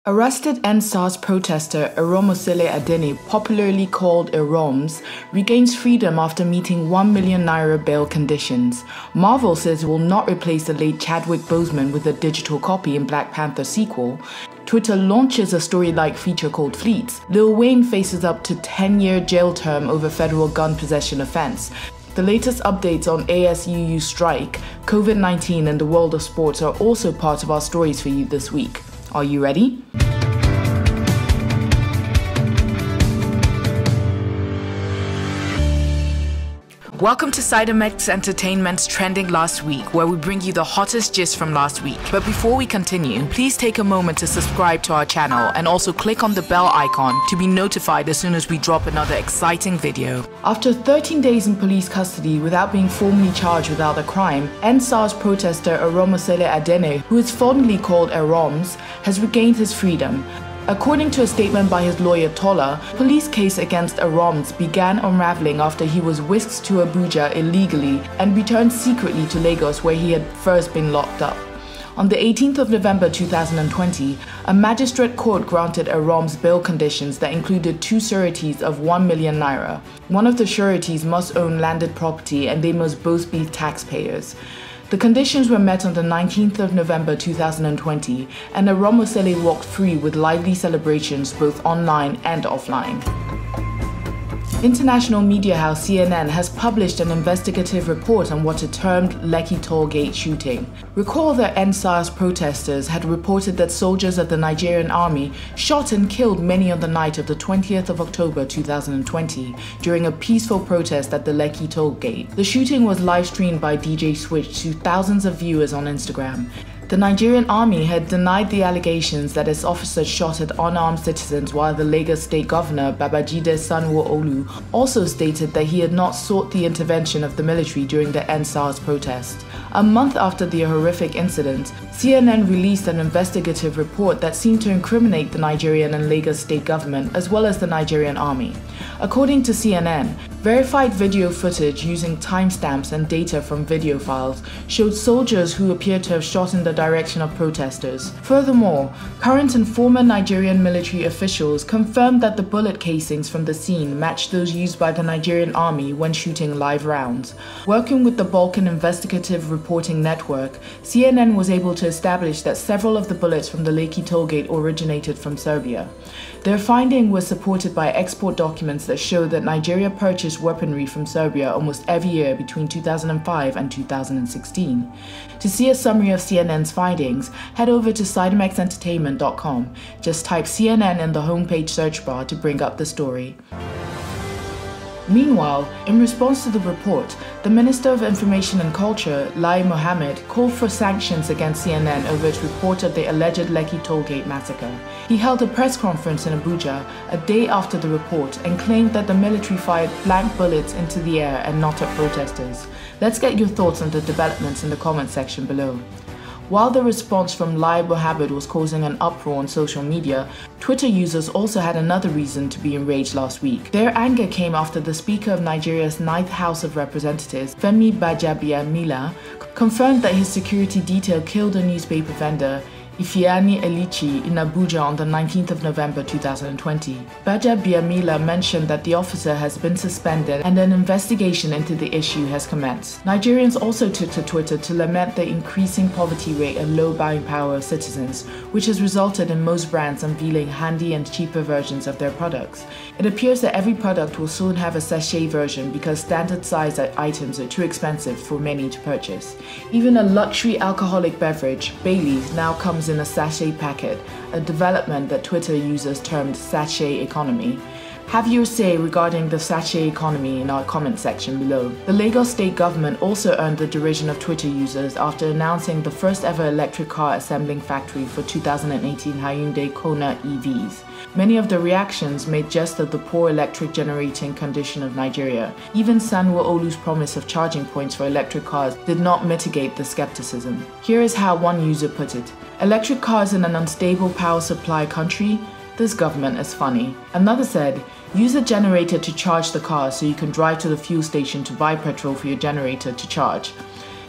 Arrested EndSARS protester Eromz, popularly called Eromz, regains freedom after meeting ₦1 million bail conditions. Marvel says it will not replace the late Chadwick Boseman with a digital copy in Black Panther sequel. Twitter launches a story-like feature called Fleets. Lil Wayne faces up to 10-year jail term over federal gun possession offense. The latest updates on ASUU strike, COVID-19 and the world of sports are also part of our stories for you this week. Are you ready? Welcome to Sidemex Entertainment's Trending Last Week, where we bring you the hottest gist from last week. But before we continue, please take a moment to subscribe to our channel and also click on the bell icon to be notified as soon as we drop another exciting video. After 13 days in police custody without being formally charged with other crime, EndSARS protester Eromz, who is fondly called Eromz, has regained his freedom. According to a statement by his lawyer Tola, the police case against Eromz began unraveling after he was whisked to Abuja illegally and returned secretly to Lagos, where he had first been locked up. On the 18th of November 2020, a magistrate court granted Eromz bail conditions that included two sureties of ₦1 million. One of the sureties must own landed property and they must both be taxpayers. The conditions were met on the 19th of November 2020, and Eromz walked free with lively celebrations both online and offline. International media house CNN has published an investigative report on what it termed Lekki tollgate shooting. Recall that EndSARS protesters had reported that soldiers of the Nigerian army shot and killed many on the night of the 20th of October 2020 during a peaceful protest at the Lekki tollgate. The shooting was live-streamed by DJ Switch to thousands of viewers on Instagram. The Nigerian army had denied the allegations that its officers shot at unarmed citizens, while the Lagos State Governor Babajide Sanwo-Olu also stated that he had not sought the intervention of the military during the EndSARS protest. A month after the horrific incident, CNN released an investigative report that seemed to incriminate the Nigerian and Lagos State government as well as the Nigerian army. According to CNN, verified video footage using timestamps and data from video files showed soldiers who appeared to have shot in the direction of protesters. Furthermore, current and former Nigerian military officials confirmed that the bullet casings from the scene matched those used by the Nigerian army when shooting live rounds. Working with the Balkan Investigative Reporting Network, CNN was able to establish that several of the bullets from the Lekki tollgate originated from Serbia. Their finding was supported by export documents that show that Nigeria purchased weaponry from Serbia almost every year between 2005 and 2016. To see a summary of CNN's findings, head over to sidemexentertainment.com. Just type CNN in the homepage search bar to bring up the story. Meanwhile, in response to the report, the Minister of Information and Culture, Lai Mohammed, called for sanctions against CNN over its report of the alleged Lekki tollgate massacre. He held a press conference in Abuja a day after the report and claimed that the military fired blank bullets into the air and not at protesters. Let's get your thoughts on the developments in the comment section below. While the response from Lai Mohammed was causing an uproar on social media, Twitter users also had another reason to be enraged last week. Their anger came after the Speaker of Nigeria's 9th House of Representatives, Femi Gbajabiamila, confirmed that his security detail killed a newspaper vendor, Ifeanyi Elichi, in Abuja on the 19th of November 2020. Gbajabiamila mentioned that the officer has been suspended and an investigation into the issue has commenced. Nigerians also took to Twitter to lament the increasing poverty rate and low buying power of citizens, which has resulted in most brands unveiling handy and cheaper versions of their products. It appears that every product will soon have a sachet version because standard size items are too expensive for many to purchase. Even a luxury alcoholic beverage, Bailey's, now comes in a sachet packet, a development that Twitter users termed sachet economy. Have your say regarding the sachet economy in our comment section below. The Lagos State government also earned the derision of Twitter users after announcing the first ever electric car assembling factory for 2018 Hyundai Kona EVs. Many of the reactions made jest of the poor electric generating condition of Nigeria. Even Sanwo-Olu's promise of charging points for electric cars did not mitigate the skepticism. Here is how one user put it: "Electric cars in an unstable power supply country? This government is funny." Another said, "Use a generator to charge the car so you can drive to the fuel station to buy petrol for your generator to charge."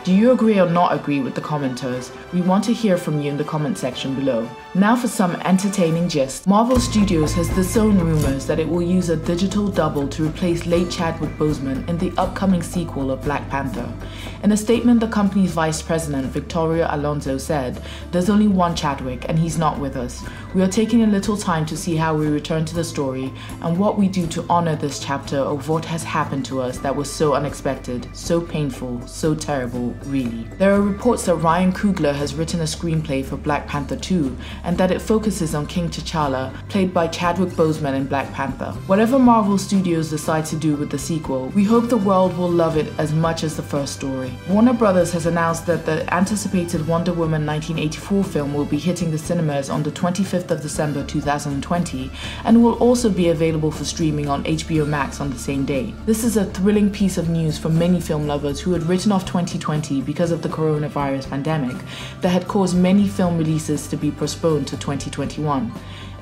Do you agree or not agree with the commenters? We want to hear from you in the comment section below. Now for some entertaining gist. Marvel Studios has disowned rumors that it will use a digital double to replace late Chadwick Boseman in the upcoming sequel of Black Panther. In a statement, the company's vice president, Victoria Alonso, said, "There's only one Chadwick and he's not with us. We are taking a little time to see how we return to the story and what we do to honor this chapter of what has happened to us that was so unexpected, so painful, so terrible, really." There are reports that Ryan Coogler has written a screenplay for Black Panther 2 and that it focuses on King T'Challa, played by Chadwick Boseman in Black Panther. Whatever Marvel Studios decide to do with the sequel, we hope the world will love it as much as the first story. Warner Brothers has announced that the anticipated Wonder Woman 1984 film will be hitting the cinemas on the 25th of December 2020 and will also be available for streaming on HBO Max on the same day. This is a thrilling piece of news for many film lovers who had written off 2020 because of the coronavirus pandemic that had caused many film releases to be postponed to 2021.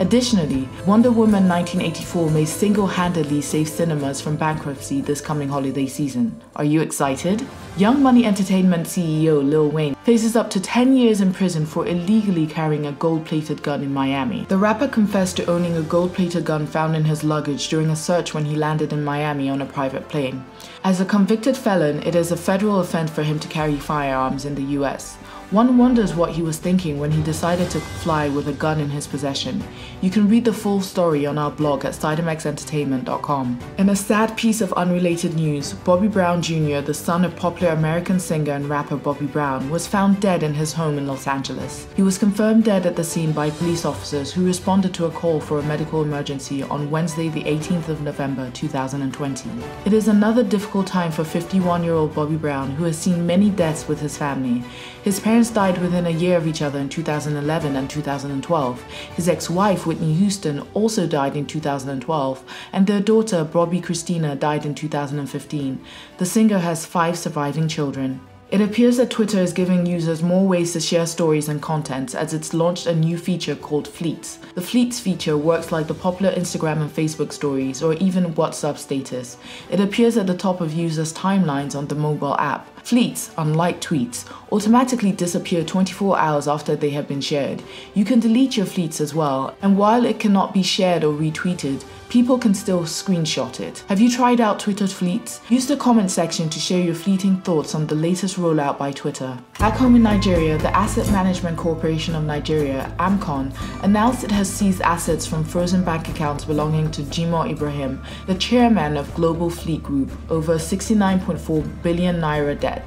Additionally, Wonder Woman 1984 may single-handedly save cinemas from bankruptcy this coming holiday season. Are you excited? Young Money Entertainment CEO Lil Wayne faces up to 10 years in prison for illegally carrying a gold-plated gun in Miami. The rapper confessed to owning a gold-plated gun found in his luggage during a search when he landed in Miami on a private plane. As a convicted felon, it is a federal offense for him to carry firearms in the US. One wonders what he was thinking when he decided to fly with a gun in his possession. You can read the full story on our blog at sidemxentertainment.com. In a sad piece of unrelated news, Bobby Brown Jr., the son of popular American singer and rapper Bobby Brown, was found dead in his home in Los Angeles. He was confirmed dead at the scene by police officers who responded to a call for a medical emergency on Wednesday, the 18th of November 2020. It is another difficult time for 51-year-old Bobby Brown, who has seen many deaths with his family. His parents died within a year of each other in 2011 and 2012. His ex-wife, Whitney Houston, also died in 2012, and their daughter, Bobby Christina, died in 2015. The singer has 5 surviving children. It appears that Twitter is giving users more ways to share stories and content as it's launched a new feature called Fleets. The Fleets feature works like the popular Instagram and Facebook stories or even WhatsApp status. It appears at the top of users' timelines on the mobile app. Fleets, unlike tweets, automatically disappear 24 hours after they have been shared. You can delete your fleets as well, and while it cannot be shared or retweeted, people can still screenshot it. Have you tried out Twitter Fleets? Use the comment section to share your fleeting thoughts on the latest rollout by Twitter. Back home in Nigeria, the Asset Management Corporation of Nigeria, AMCON, announced it has seized assets from frozen bank accounts belonging to Jimoh Ibrahim, the chairman of Global Fleet Group, over 69.4 billion naira debts.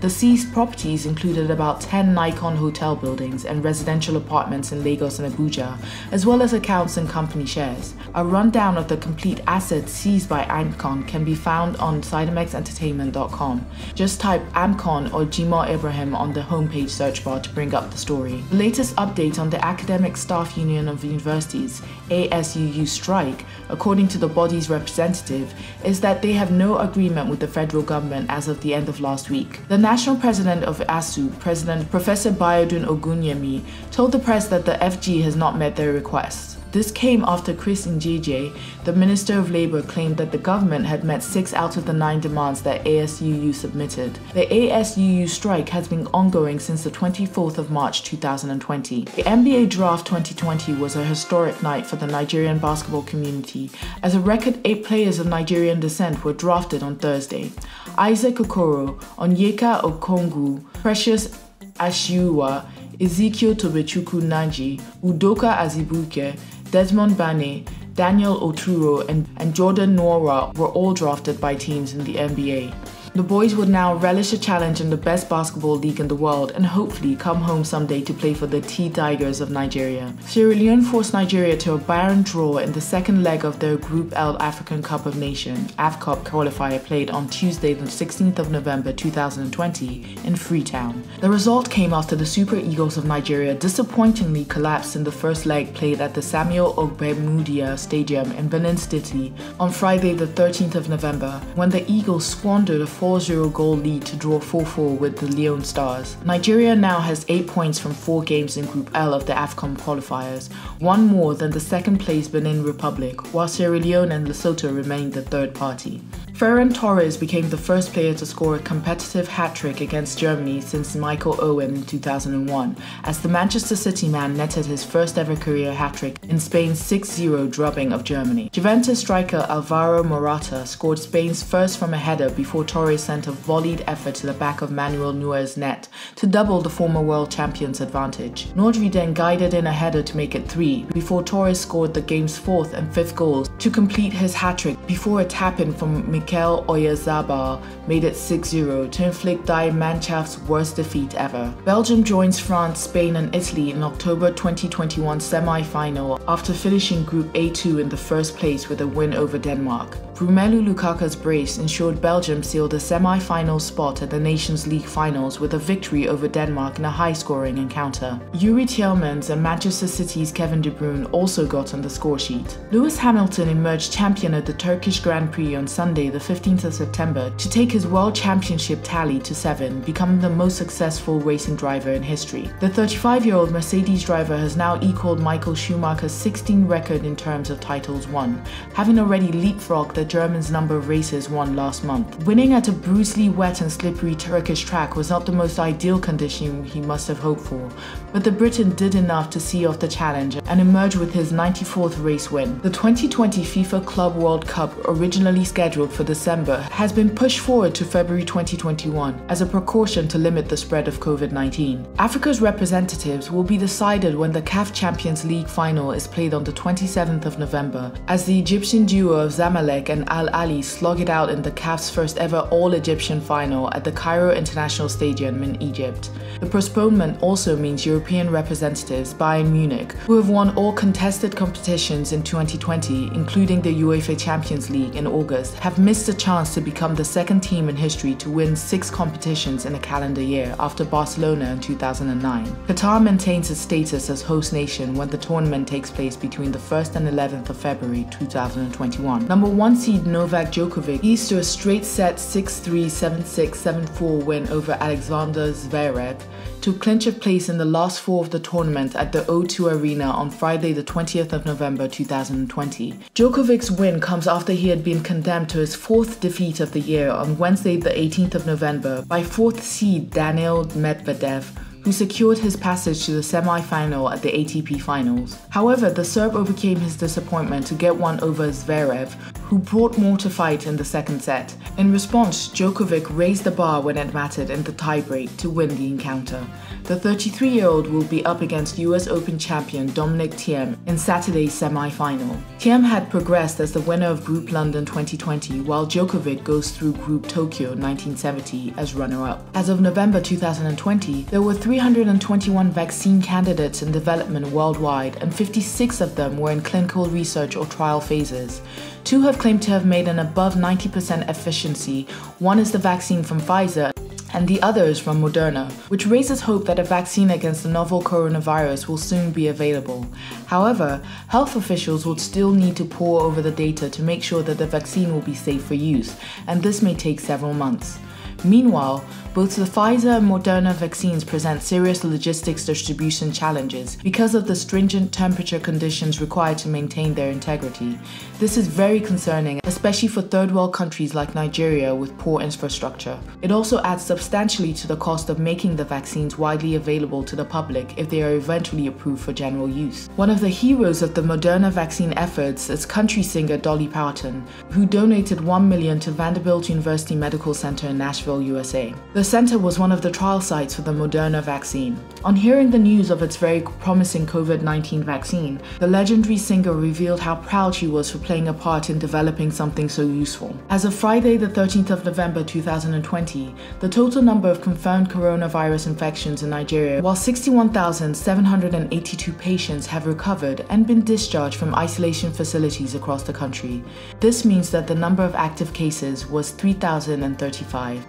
The seized properties included about 10 Nikon hotel buildings and residential apartments in Lagos and Abuja, as well as accounts and company shares. A rundown of the complete assets seized by AMCON can be found on sidemxentertainment.com. Just type AMCON or Jimoh Ibrahim on the homepage search bar to bring up the story. The latest update on the Academic Staff Union of Universities, ASUU strike, according to the body's representative, is that they have no agreement with the federal government as of the end of last week. The national president of ASUU, President Professor Bayodun Ogunyemi, told the press that the FG has not met their requests. This came after Ngige, the Minister of Labour, claimed that the government had met 6 out of the 9 demands that ASUU submitted. The ASUU strike has been ongoing since the 24th of March 2020. The NBA Draft 2020 was a historic night for the Nigerian basketball community, as a record 8 players of Nigerian descent were drafted on Thursday. Isaac Okoro, Onyeka Okongwu, Precious Ashiuwa, Ezekiel Tobechukwu Naji, Udoka Azibuike, Desmond Bane, Daniel Oturo, and Jordan Nwora were all drafted by teams in the NBA. The boys would now relish a challenge in the best basketball league in the world and hopefully come home someday to play for the Tigers of Nigeria. Sierra Leone forced Nigeria to a barren draw in the second leg of their Group L African Cup of Nations (AFCON) qualifier played on Tuesday, the 16th of November 2020 in Freetown. The result came after the Super Eagles of Nigeria disappointingly collapsed in the first leg played at the Samuel Ogbemudia Stadium in Benin City on Friday, the 13th of November, when the Eagles squandered a 4-0 goal lead to draw 4-4 with the Leone Stars. Nigeria now has 8 points from 4 games in Group L of the AFCON qualifiers, 1 more than the second place Benin Republic, while Sierra Leone and Lesotho remain the third party. Ferran Torres became the first player to score a competitive hat-trick against Germany since Michael Owen in 2001, as the Manchester City man netted his first ever career hat-trick in Spain's 6-0 drubbing of Germany. Juventus striker Alvaro Morata scored Spain's first from a header before Torres sent a volleyed effort to the back of Manuel Neuer's net to double the former world champion's advantage. Nordri then guided in a header to make it 3, before Torres scored the game's 4th and 5th goals to complete his hat-trick before a tap-in from Mikel Oyarzabal made it 6-0 to inflict Die Mannschafts' worst defeat ever. Belgium joins France, Spain and Italy in October 2021 semi-final after finishing Group A2 in the first place with a win over Denmark. Romelu Lukaku's brace ensured Belgium sealed a semi-final spot at the Nations League finals with a victory over Denmark in a high-scoring encounter. Yuri Tielemans and Manchester City's Kevin De Bruyne also got on the scoresheet. Lewis Hamilton emerged champion at the Turkish Grand Prix on Sunday, the 15th of September, to take his World Championship tally to 7, becoming the most successful racing driver in history. The 35-year-old Mercedes driver has now equaled Michael Schumacher's 16 record in terms of titles won, having already leapfrogged the German's number of races won last month. Winning at a brutally wet and slippery Turkish track was not the most ideal condition he must have hoped for, but the Briton did enough to see off the challenge and emerge with his 94th race win. The 2020 FIFA Club World Cup, originally scheduled for December, has been pushed forward to February 2021 as a precaution to limit the spread of COVID-19. Africa's representatives will be decided when the CAF Champions League final is played on the 27th of November, as the Egyptian duo of Zamalek and Al Ahly slog it out in the CAF's first ever all-Egyptian final at the Cairo International Stadium in Egypt. The postponement also means European representatives Bayern Munich, who have won all contested competitions in 2020, including the UEFA Champions League in August, have missed a chance to become the second team in history to win 6 competitions in a calendar year after Barcelona in 2009. Qatar maintains its status as host nation when the tournament takes place between the 1st and 11th of February 2021. Number 1 seed Novak Djokovic eased to a straight set 6-3, 7-6, 7-4 win over Alexander Zverev to clinch a place in the last 4 of the tournament at the O2 Arena on Friday the 20th of November 2020. Djokovic's win comes after he had been condemned to his 4th defeat of the year on Wednesday the 18th of November by 4th seed Daniil Medvedev, who secured his passage to the semi-final at the ATP Finals. However, the Serb overcame his disappointment to get one over Zverev, who brought more to fight in the second set. In response, Djokovic raised the bar when it mattered in the tiebreak to win the encounter. The 33-year-old will be up against US Open champion Dominic Thiem in Saturday's semi-final. Thiem had progressed as the winner of Group London 2020, while Djokovic goes through Group Tokyo 1970 as runner-up. As of November 2020, there were 321 vaccine candidates in development worldwide, and 56 of them were in clinical research or trial phases. 2 have claimed to have made an above 90% efficiency. One is the vaccine from Pfizer, and the other is from Moderna, which raises hope that a vaccine against the novel coronavirus will soon be available. However, health officials would still need to pore over the data to make sure that the vaccine will be safe for use, and this may take several months. Meanwhile, both the Pfizer and Moderna vaccines present serious logistics distribution challenges because of the stringent temperature conditions required to maintain their integrity. This is very concerning, especially for third world countries like Nigeria with poor infrastructure. It also adds substantially to the cost of making the vaccines widely available to the public if they are eventually approved for general use. One of the heroes of the Moderna vaccine efforts is country singer Dolly Parton, who donated $1 million to Vanderbilt University Medical Center in Nashville, USA. The center was one of the trial sites for the Moderna vaccine. On hearing the news of its very promising COVID-19 vaccine, the legendary singer revealed how proud she was for playing a part in developing something so useful. As of Friday, the 13th of November 2020, the total number of confirmed coronavirus infections in Nigeria, while 61,782 patients have recovered and been discharged from isolation facilities across the country. This means that the number of active cases was 3,035.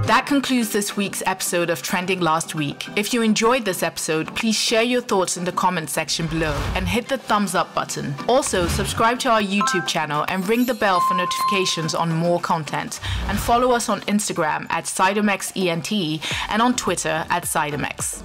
That concludes this week's episode of Trending Last Week. If you enjoyed this episode, please share your thoughts in the comment section below and hit the thumbs up button. Also, subscribe to our YouTube channel and ring the bell for notifications on more content. And follow us on Instagram at CytomXENT and on Twitter at CytomX.